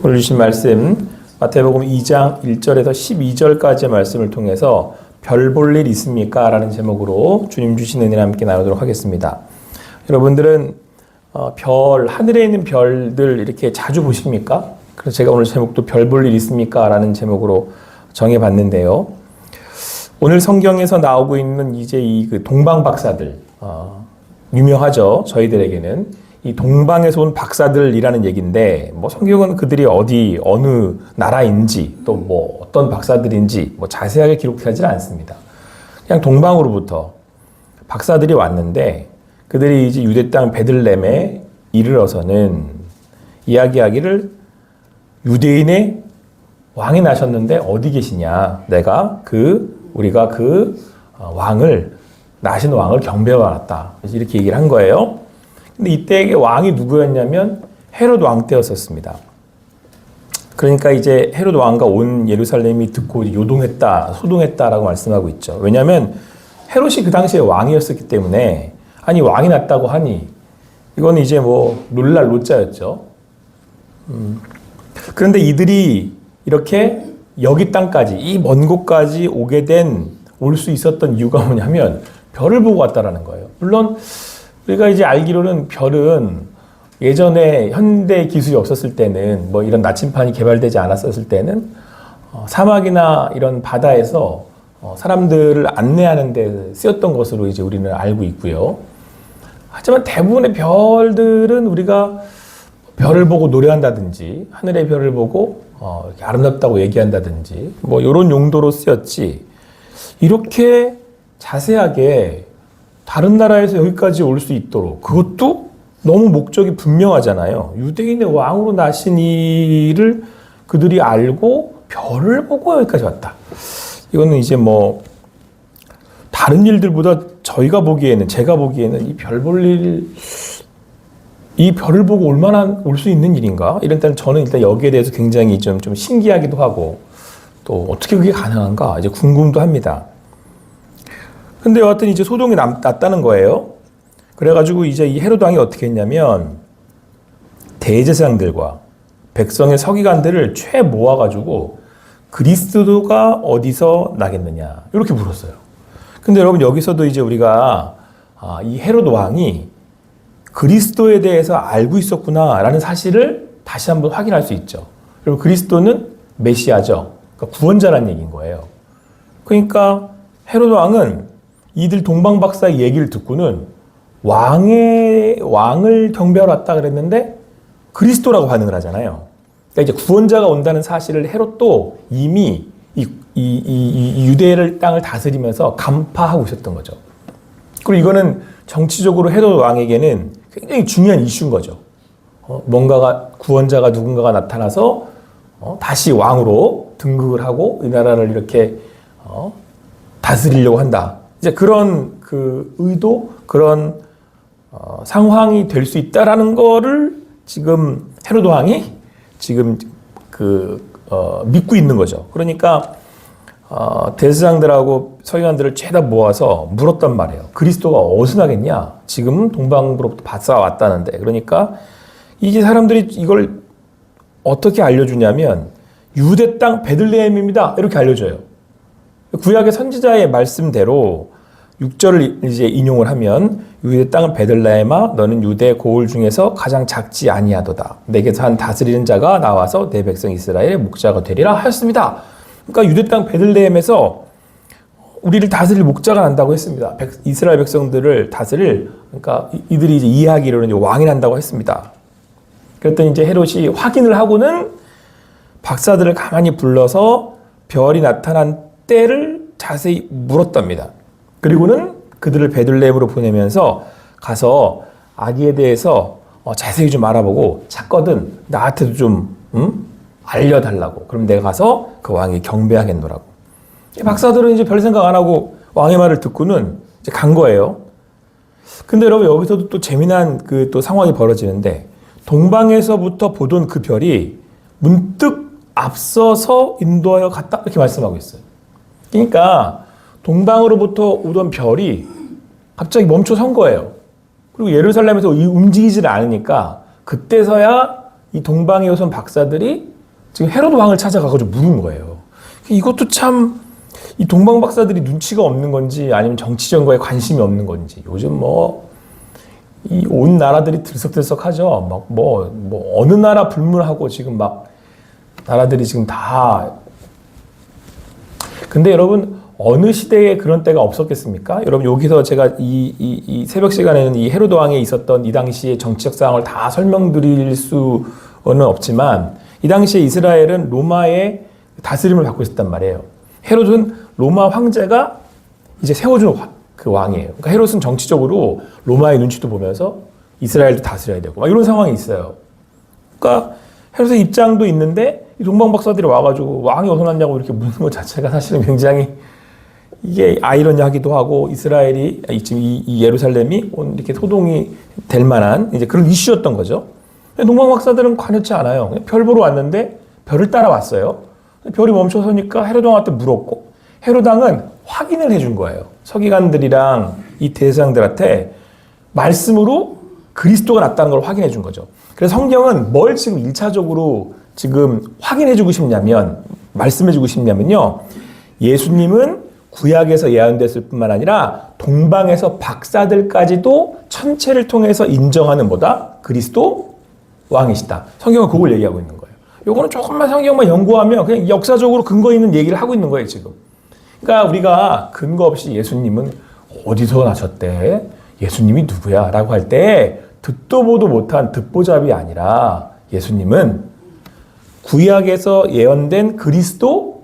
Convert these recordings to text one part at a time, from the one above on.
오늘 주신 말씀 마태복음 2장 1절에서 12절까지의 말씀을 통해서 별 볼 일 있습니까? 라는 제목으로 주님 주신 은혜를 함께 나누도록 하겠습니다. 여러분들은 하늘에 있는 별들 이렇게 자주 보십니까? 그래서 제가 오늘 제목도 별 볼 일 있습니까? 라는 제목으로 정해봤는데요. 오늘 성경에서 나오고 있는 이제 그 동방 박사들, 유명하죠. 저희들에게는. 이 동방에서 온 박사들이라는 얘기인데, 성경은 그들이 어느 나라인지, 또 어떤 박사들인지, 자세하게 기록하지 않습니다. 그냥 동방으로부터 박사들이 왔는데, 그들이 이제 유대 땅 베들레헴에 이르러서는 이야기하기를 유대인의 왕이 나셨는데 어디 계시냐? 우리가 나신 왕을 경배해 왔다. 이렇게 얘기를 한 거예요. 근데 이때의 왕이 누구였냐면 헤롯 왕 때였었습니다. 그러니까 이제 헤롯 왕과 온 예루살렘이 듣고 소동했다라고 말씀하고 있죠. 왜냐하면 헤롯이 그 당시에 왕이었었기 때문에 아니 왕이 났다고 하니 이건 이제 놀랄 노자였죠. 그런데 이들이 이렇게 여기 땅까지 이 먼 곳까지 올 수 있었던 이유가 뭐냐면 별을 보고 왔다라는 거예요. 물론 우리가 이제 알기로는 별은 예전에 현대 기술이 없었을 때는 이런 나침판이 개발되지 않았었을 때는 사막이나 이런 바다에서 사람들을 안내하는 데 쓰였던 것으로 이제 우리는 알고 있고요. 하지만 대부분의 별들은 우리가 별을 보고 노래한다든지 하늘의 별을 보고 이렇게 아름답다고 얘기한다든지 이런 용도로 쓰였지 이렇게 자세하게 다른 나라에서 여기까지 올 수 있도록 그것도 너무 목적이 분명하잖아요. 유대인의 왕으로 나신 이를 그들이 알고 별을 보고 여기까지 왔다. 이거는 이제 다른 일들보다 제가 보기에는 이 별을 보고 올 수 있는 일인가? 저는 일단 여기에 대해서 굉장히 좀 신기하기도 하고 또 어떻게 그게 가능한가? 이제 궁금도 합니다. 근데 여하튼 이제 소동이 났다는 거예요. 그래가지고 이제 이 헤롯 왕이 어떻게 했냐면 대제사장들과 백성의 서기관들을 최 모아가지고 그리스도가 어디서 나겠느냐 이렇게 물었어요. 근데 여러분 여기서도 이제 우리가 이 헤롯 왕이 그리스도에 대해서 알고 있었구나라는 사실을 다시 한번 확인할 수 있죠. 그리고 그리스도는 메시아죠. 그러니까 구원자라는 얘기인 거예요. 그러니까 헤롯 왕은 이들 동방 박사의 얘기를 듣고는 왕을 경배하러 왔다 그랬는데 그리스도라고 반응을 하잖아요. 그러니까 이제 구원자가 온다는 사실을 헤롯도 이미 이 유대 땅을 다스리면서 간파하고 있었던 거죠. 그리고 이거는 정치적으로 헤롯 왕에게는 굉장히 중요한 이슈인 거죠. 구원자가 누군가가 나타나서 다시 왕으로 등극을 하고 이 나라를 이렇게 다스리려고 한다. 이제 그런 의도, 그런 상황이 될 수 있다라는 거를 지금 헤롯 왕이 지금 믿고 있는 거죠. 그러니까 대제사장들하고 서기관들을 죄다 모아서 물었단 말이에요. 그리스도가 어디서 나겠냐? 지금 동방으로부터 박사가 왔다는데. 그러니까 이제 사람들이 이걸 어떻게 알려주냐면 유대 땅 베들레헴입니다. 이렇게 알려줘요. 구약의 선지자의 말씀대로 6절을 이제 인용을 하면 유대 땅은 베들레헴아 너는 유대 고을 중에서 가장 작지 아니하도다. 내게서 한 다스리는 자가 나와서 내 백성 이스라엘의 목자가 되리라 하였습니다. 그러니까 유대 땅 베들레헴에서 우리를 다스릴 목자가 난다고 했습니다. 이스라엘 백성들을 그러니까 이들이 이제 이해하기로는 이제 왕이 난다고 했습니다. 그랬더니 이제 헤롯이 확인을 하고는 박사들을 가만히 불러서 별이 나타난 때를 자세히 물었답니다. 그리고는 그들을 베들레헴으로 보내면서 가서 아기에 대해서 자세히 좀 알아보고 찾거든 나한테도 좀 알려달라고. 그럼 내가 가서 그 왕이 경배하겠노라고. 박사들은 이제 별 생각 안 하고 왕의 말을 듣고는 이제 간 거예요. 근데 여러분 여기서도 또 재미난 또 상황이 벌어지는데 동방에서부터 보던 그 별이 문득 앞서서 인도하여 갔다 이렇게 말씀하고 있어요. 그러니까 동방으로부터 오던 별이 갑자기 멈춰 선 거예요. 그리고 예루살렘에서 움직이지를 않으니까 그때서야 이 동방에 오선 박사들이 지금 헤로드 왕을 찾아가가지고 물은 거예요. 이것도 참 이 동방 박사들이 눈치가 없는 건지 아니면 정치전과에 관심이 없는 건지 요즘 이 온 나라들이 들썩들썩하죠. 어느 나라 불문하고 지금 막 나라들이 지금 다. 근데 여러분 어느 시대에 그런 때가 없었겠습니까? 여러분 여기서 제가 이 새벽 시간에는 이 헤로드 왕에 있었던 이 당시의 정치적 상황을 다 설명드릴 수는 없지만 이 당시에 이스라엘은 로마의 다스림을 받고 있었단 말이에요. 헤롯은 로마 황제가 이제 세워준 그 왕이에요. 그러니까 헤롯은 정치적으로 로마의 눈치도 보면서 이스라엘도 다스려야 되고 막 이런 상황이 있어요. 그러니까 헤롯의 입장도 있는데 이 동방 박사들이 와가지고 왕이 어디서 났냐고 이렇게 묻는 것 자체가 사실은 굉장히 이게 아이러니하기도 하고 이스라엘이 지금 이 예루살렘이 이렇게 소동이 될 만한 이제 그런 이슈였던 거죠. 동방 박사들은 관여치 않아요. 별 보러 왔는데 별을 따라왔어요. 별이 멈춰서니까 헤로드 왕한테 물었고 헤로드 왕은 확인을 해준 거예요. 서기관들이랑 이 대제사장들한테 말씀으로 그리스도가 났다는 걸 확인해 준 거죠. 그래서 성경은 뭘 지금 1차적으로 지금 확인해 주고 싶냐면 말씀해 주고 싶냐면요. 예수님은 구약에서 예언됐을 뿐만 아니라 동방에서 박사들까지도 천체를 통해서 인정하는 그리스도 왕이시다. 성경은 그걸 얘기하고 있는 거예요. 요거는 조금만 성경만 연구하면 그냥 역사적으로 근거 있는 얘기를 하고 있는 거예요, 지금. 그러니까 우리가 근거 없이 예수님은 어디서 나셨대? 예수님이 누구야? 라고 할 때 듣도 보도 못한 듣보잡이 아니라 예수님은 구약에서 예언된 그리스도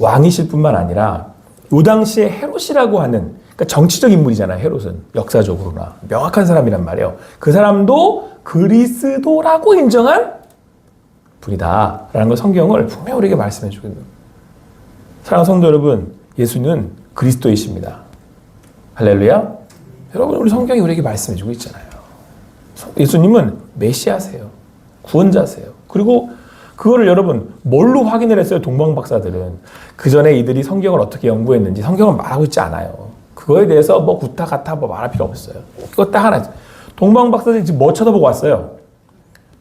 왕이실 뿐만 아니라 요 당시에 헤롯이라고 하는 그러니까 정치적 인물이잖아요. 헤롯은 역사적으로나 명확한 사람이란 말이에요. 그 사람도 그리스도라고 인정한 분이다라는 걸 성경을 분명히 우리에게 말씀해 주고 있는 거예요. 사랑하는 성도 여러분, 예수는 그리스도이십니다. 할렐루야. 여러분 우리 성경이 우리에게 말씀해 주고 있잖아요. 예수님은 메시아세요. 구원자세요. 그리고 그거를 여러분 뭘로 확인을 했어요? 동방 박사들은 그 전에 이들이 성경을 어떻게 연구했는지 성경은 말하고 있지 않아요. 그거에 대해서 구타 가타 말할 필요 없어요. 그거 딱 하나. 동방 박사들이 지금 뭐 쳐다보고 왔어요?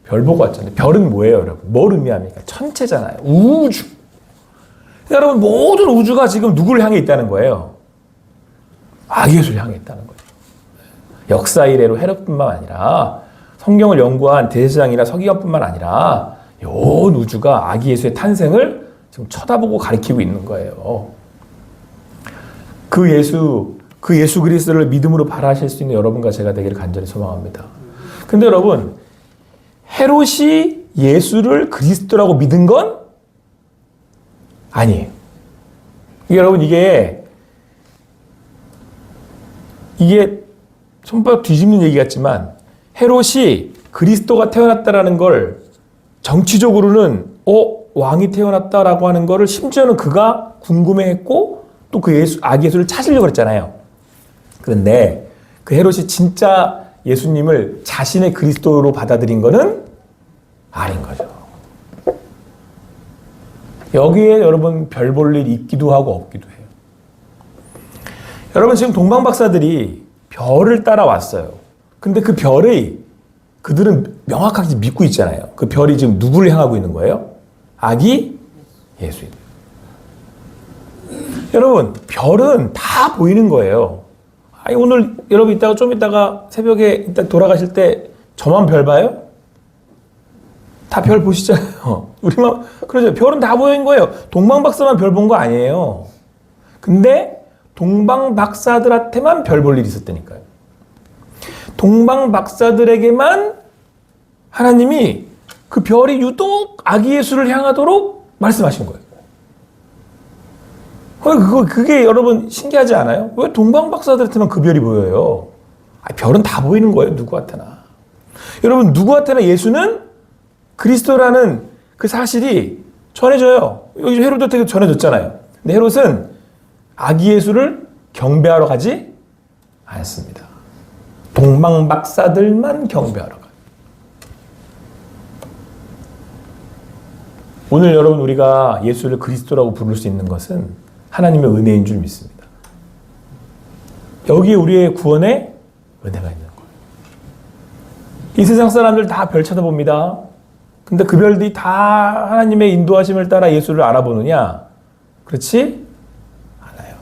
별 보고 왔잖아요. 별은 뭐예요, 여러분? 뭘 의미합니까? 천체잖아요. 우주. 여러분 모든 우주가 지금 누구를 향해 있다는 거예요? 아기예수를 향해 있다는 거예요. 역사 이래로 헤롯뿐만 아니라 성경을 연구한 대제사장이나 서기관뿐만 아니라 온 우주가 아기 예수의 탄생을 지금 쳐다보고 가리키고 있는 거예요. 그 예수 그리스도를 믿음으로 바라실 수 있는 여러분과 제가 되기를 간절히 소망합니다. 근데 여러분, 헤롯이 예수를 그리스도라고 믿은 건 아니에요. 여러분, 이게 손바닥 뒤집는 얘기 같지만 헤롯이 그리스도가 태어났다라는 걸 정치적으로는 왕이 태어났다라고 하는 거를 심지어는 그가 궁금해했고 또 그 아기 예수를 찾으려고 그랬잖아요. 그런데 그 헤롯이 진짜 예수님을 자신의 그리스도로 받아들인 거는 아닌 거죠. 여기에 여러분 별 볼 일 있기도 하고 없기도 해요. 여러분 지금 동방 박사들이 별을 따라왔어요. 근데 그 별이 그들은 명확하게 믿고 있잖아요. 그 별이 지금 누구를 향하고 있는 거예요? 아기 예수님. 여러분 별은 다 보이는 거예요. 아니 오늘 여러분 좀 이따가 새벽에 이따 돌아가실 때 저만 별 봐요? 다 별 보시잖아요. 우리만 그러죠. 별은 다 보이는 거예요. 동방 박사만 별 본 거 아니에요. 근데 동방 박사들한테만 별 볼 일이 있었다니까요. 동방 박사들에게만 하나님이 그 별이 유독 아기 예수를 향하도록 말씀하신 거예요. 그게 여러분 신기하지 않아요? 왜 동방 박사들한테만 그 별이 보여요? 별은 다 보이는 거예요. 누구한테나. 여러분 누구한테나 예수는 그리스도라는 그 사실이 전해져요. 여기 헤롯한테 전해졌잖아요. 근데 헤롯은 아기 예수를 경배하러 가지 않습니다. 동방 박사들만 경배하러 가요. 오늘 여러분 우리가 예수를 그리스도라고 부를 수 있는 것은 하나님의 은혜인 줄 믿습니다. 여기에 우리의 구원의 은혜가 있는 거예요. 이 세상 사람들 다 별 쳐다봅니다. 근데 그 별들이 다 하나님의 인도하심을 따라 예수를 알아보느냐? 그렇지? 않아요.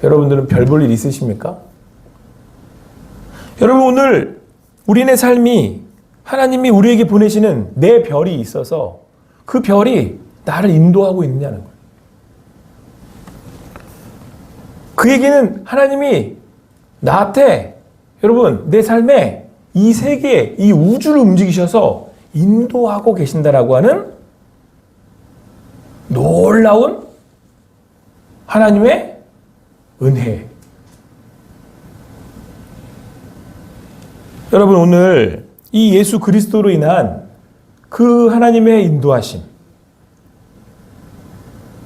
여러분들은 별 볼 일 있으십니까? 여러분, 오늘 우리네 삶이 하나님이 우리에게 보내시는 내 별이 있어서 그 별이 나를 인도하고 있느냐는 거예요. 그 얘기는 하나님이 나한테, 여러분, 내 삶에 이 세계, 이 우주를 움직이셔서 인도하고 계신다라고 하는 놀라운 하나님의 은혜. 여러분, 오늘 이 예수 그리스도로 인한 그 하나님의 인도하심,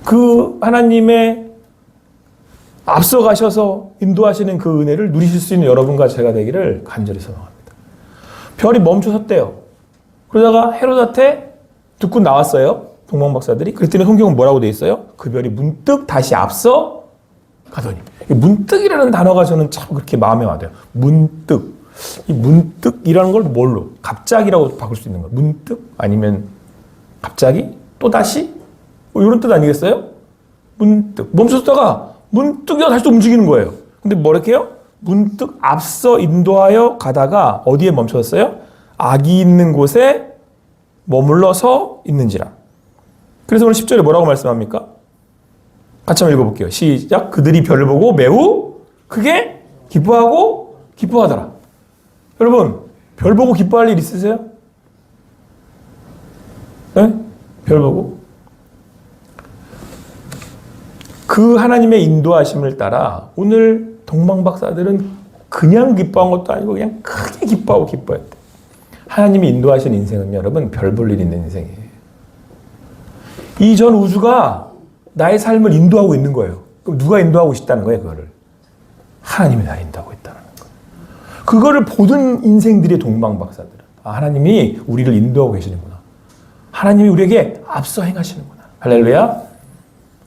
그 하나님의 앞서가셔서 인도하시는 그 은혜를 누리실 수 있는 여러분과 제가 되기를 간절히 소망합니다. 별이 멈춰섰대요. 그러다가 헤롯한테 듣고 나왔어요. 동방박사들이. 그랬더니 성경은 뭐라고 돼 있어요? 그 별이 문득 다시 앞서 가더니. 문득이라는 단어가 저는 참 그렇게 마음에 와닿아요. 문득. 이 문득이라는 걸 뭘로? 갑자기라고 바꿀 수 있는 거예요. 문득? 아니면 갑자기? 또 다시? 뭐 이런 뜻 아니겠어요? 문득. 멈췄다가 문득 다시 또 움직이는 거예요. 근데 뭐랄까 해요? 문득 앞서 인도하여 가다가 어디에 멈췄어요? 악이 있는 곳에 머물러서 있는지라. 그래서 오늘 10절에 뭐라고 말씀합니까? 같이 한번 읽어볼게요. 시작. 그들이 별을 보고 매우 크게 기뻐하더라. 여러분, 별 보고 기뻐할 일 있으세요? 네? 별 보고. 그 하나님의 인도하심을 따라 오늘 동방박사들은 그냥 기뻐한 것도 아니고 그냥 크게 기뻐했대. 하나님이 인도하신 인생은 여러분 별 볼 일 있는 인생이에요. 이 전 우주가 나의 삶을 인도하고 있는 거예요. 그럼 누가 인도하고 있다는 거예요, 그거를? 하나님이 나를 인도하고 있다는 거예요. 그거를 보던 인생들의 동방박사들은 하나님이 우리를 인도하고 계시는구나. 하나님이 우리에게 앞서 행하시는구나. 할렐루야.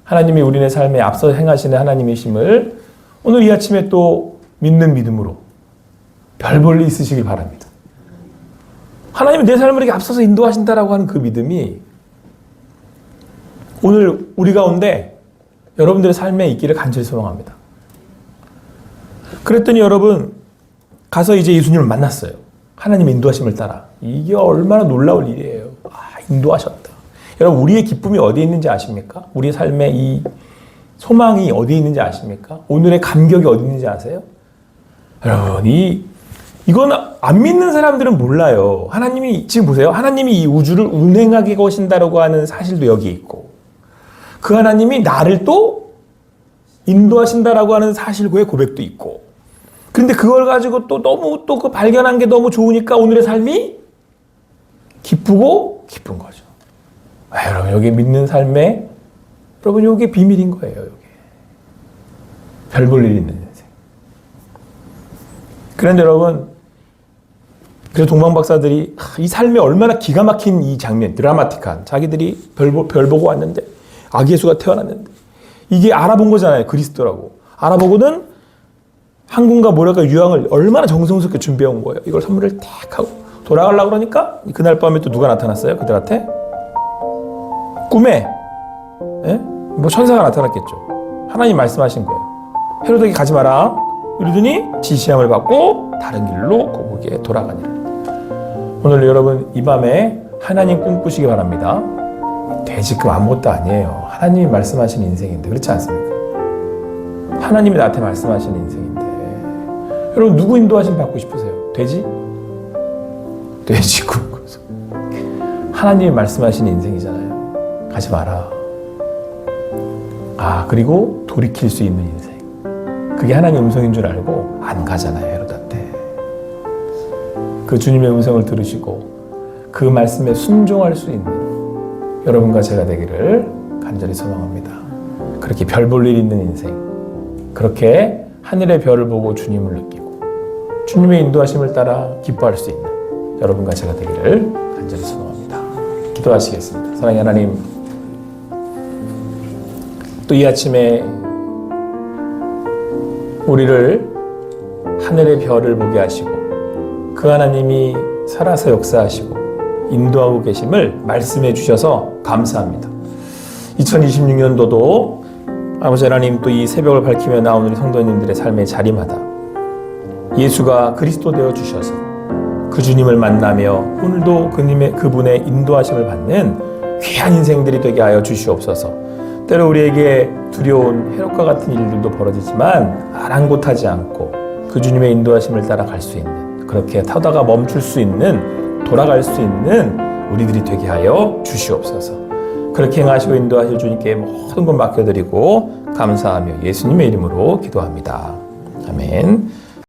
하나님이 우리의 삶에 앞서 행하시는 하나님이심을 오늘 이 아침에 또 믿는 믿음으로 별 볼 일 있으시길 바랍니다. 하나님이 내 삶을 이렇게 앞서서 인도하신다라고 하는 그 믿음이 오늘 우리 가운데 여러분들의 삶에 있기를 간절히 소망합니다. 그랬더니 여러분 가서 이제 예수님을 만났어요. 하나님의 인도하심을 따라. 이게 얼마나 놀라울 일이에요. 인도하셨다. 여러분 우리의 기쁨이 어디에 있는지 아십니까? 우리의 삶의 이 소망이 어디에 있는지 아십니까? 오늘의 감격이 어디 있는지 아세요? 여러분 이건 안 믿는 사람들은 몰라요. 하나님이 지금 보세요. 하나님이 이 우주를 운행하게 거신다라고 하는 사실도 여기에 있고 그 하나님이 나를 또 인도하신다라고 하는 사실과의 고백도 있고 그런데 그걸 가지고 또 너무 또 그 발견한 게 너무 좋으니까 오늘의 삶이 기쁘고 기쁜 거죠. 여러분 여기 믿는 삶에 여러분 이게 비밀인 거예요. 여기 별 볼 일 있는 인생. 그런데 여러분 그래서 동방박사들이 이 삶에 얼마나 기가 막힌 이 장면 드라마틱한 자기들이 별 보고 왔는데 아기 예수가 태어났는데 이게 알아본 거잖아요. 그리스도라고 알아보고는 항공과 뭐랄까 유황을 얼마나 정성스럽게 준비해 온 거예요. 이걸 선물을 탁 하고 돌아가려고 그러니까 그날 밤에 또 누가 나타났어요? 그들한테 꿈에 뭐 천사가 나타났겠죠. 하나님 말씀하신 거예요. 헤로데에게 가지 마라. 이러더니 지시함을 받고 다른 길로 거기에 돌아가니라. 오늘 여러분 이 밤에 하나님 꿈꾸시기 바랍니다. 되지금 아무것도 아니에요. 하나님이 말씀하신 인생인데 그렇지 않습니까? 하나님이 나한테 말씀하신 인생인데 여러분 누구 인도하심 받고 싶으세요? 돼지 꿈꿔서 하나님이 말씀하신 인생이잖아요. 가지 마라. 그리고 돌이킬 수 있는 인생. 그게 하나님의 음성인 줄 알고 안 가잖아요. 헤롯한테. 그 주님의 음성을 들으시고 그 말씀에 순종할 수 있는 여러분과 제가 되기를 간절히 소망합니다. 그렇게 별 볼 일 있는 인생, 그렇게 하늘의 별을 보고 주님을 느끼고 주님의 인도하심을 따라 기뻐할 수 있는 여러분과 제가 되기를 간절히 소망합니다. 기도하시겠습니다. 사랑의 하나님, 또 이 아침에 우리를 하늘의 별을 보게 하시고 그 하나님이 살아서 역사하시고 인도하고 계심을 말씀해 주셔서 감사합니다. 2026년도도 아버지 하나님, 또 이 새벽을 밝히며 나온 우리 성도님들의 삶의 자리마다 예수가 그리스도 되어 주셔서 그 주님을 만나며 오늘도 그분의 인도하심을 받는 귀한 인생들이 되게 하여 주시옵소서. 때로 우리에게 두려운 해롭과 같은 일들도 벌어지지만 아랑곳하지 않고 그 주님의 인도하심을 따라갈 수 있는, 그렇게 타다가 멈출 수 있는, 돌아갈 수 있는 우리들이 되게 하여 주시옵소서. 그렇게 행하시고 인도하실 주님께 모든 것 맡겨드리고 감사하며 예수님의 이름으로 기도합니다. 아멘.